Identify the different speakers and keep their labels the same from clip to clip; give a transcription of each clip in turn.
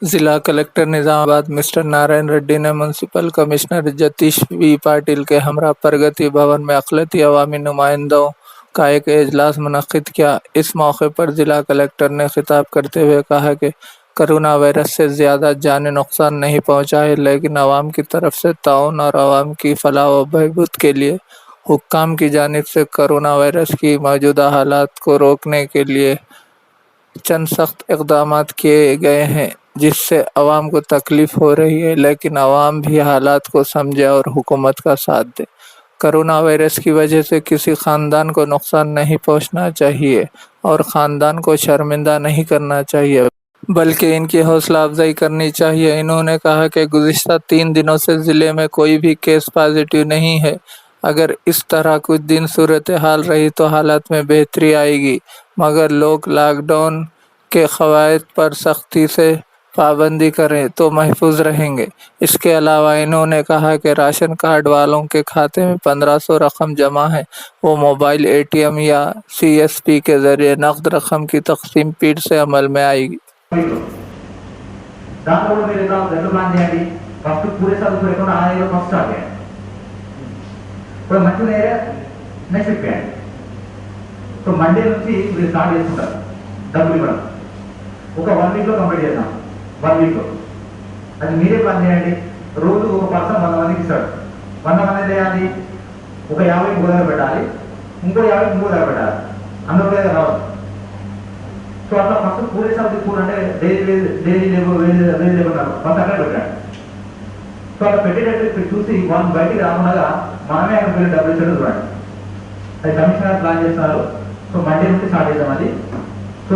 Speaker 1: जिला collector Nizamabad Mr Narayana Reddy ने municipal commissioner Jatish B Patil के हमरा प्रगति भवन में अक़लियती अवामी नुमाइंदों का एक इजलास मुनक्किद किया। इस मौके पर जिला कलेक्टर ने खिताब करते हुए कहा कि कोरोना वायरस से ज़्यादा जानी नुकसान नहीं पहुंचा है, लेकिन अवाम की तरफ से ताउन और अवाम की फलाह व बहबूद के लिए हुक्काम की जानिब से कोरोना वायरस की मौजूदा हालात को रोकने के लिए चंद सख्त इक़दामात किए गए हैं, जिससे अवाम को तकलीफ हो रही है, लेकिन अवाम भी हालात को समझे और हुकूमत का साथ दे। कोरोना वायरस की वजह से किसी ख़ानदान को नुकसान नहीं पहुंचना चाहिए और ख़ानदान को शर्मिंदा नहीं करना चाहिए, बल्कि इनकी हौसला अफजाई करनी चाहिए। इन्होंने कहा कि गुज़िश्ता 3 दिनों से ज़िले में कोई भी केस पॉजिटिव नहीं है। अगर इस तरह कुछ दिन सूरत हाल रही तो हालात में बेहतरी आएगी, मगर लोग लॉकडाउन के क़वाइद पर सख्ती से पाबंदी करें तो महफूज रहेंगे। इसके अलावा इन्होंने कहा कि राशन कार्ड वालों के खाते में 1500 रकम जमा है, वो मोबाइल ATM या CSP के ज़रिए नकद रकम की तकसीम पीठ से अमल में आएगी।
Speaker 2: సో మండే నుంచి మీరు స్టార్ట్ చేసుకుంటారు డబ్బులు ఇవ్వడం. ఒక 1 వీక్లో కంప్లీట్ చేద్దాం. 1 వీక్లో అది మీరే ప్లాన్ చేయండి. రోజు ఒక పర్సన్ 100 మందికి ఇస్తాడు. 100 మంది చేయాలి, ఒక 50 ఇంకో దగ్గర పెట్టాలి, ఇంకో 50 ఇంకో దగ్గర పెట్టాలి, అందరూ దగ్గర రావాలి. సో అట్లా ఫస్ట్ పూరే సార్ అంటే డైలీ లేబర్ ఫస్ట్ అక్కడ పెట్టాడు. సో అలా పెట్టేటట్టు చూసి వాళ్ళు బయటికి రాకుండా మనమే అక్కడ వెళ్ళి డబ్బులు ఇచ్చడం చూడండి. అది కమిషనర్ ప్లాన్ చేస్తున్నారు. సో మండే నుంచి స్టార్ట్ చేద్దాం అది. సో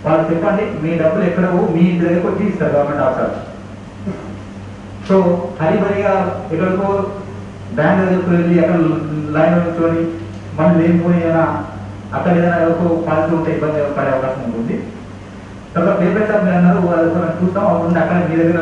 Speaker 2: వాళ్ళు చెప్పండి మీ డబ్బులు ఎక్కడో మీ ఇంటి దగ్గరకు వచ్చి ఇస్తారు గవర్నమెంట్ ఆఫీసర్. సో హరిబరిగా ఎక్కడికో బ్యాంక్ దగ్గరకు వెళ్ళి అక్కడ లైన్ వచ్చుకొని మనం లేనిపోయి ఏదైనా అక్కడ ఏదైనా ఎవరికో పాలసీ ఉంటే ఇబ్బంది పడే అవకాశం ఉంటుంది. తర్వాత పేపర్ షాప్ మీరు అన్నారు, చూస్తాం అప్పుడు అక్కడ మీ దగ్గర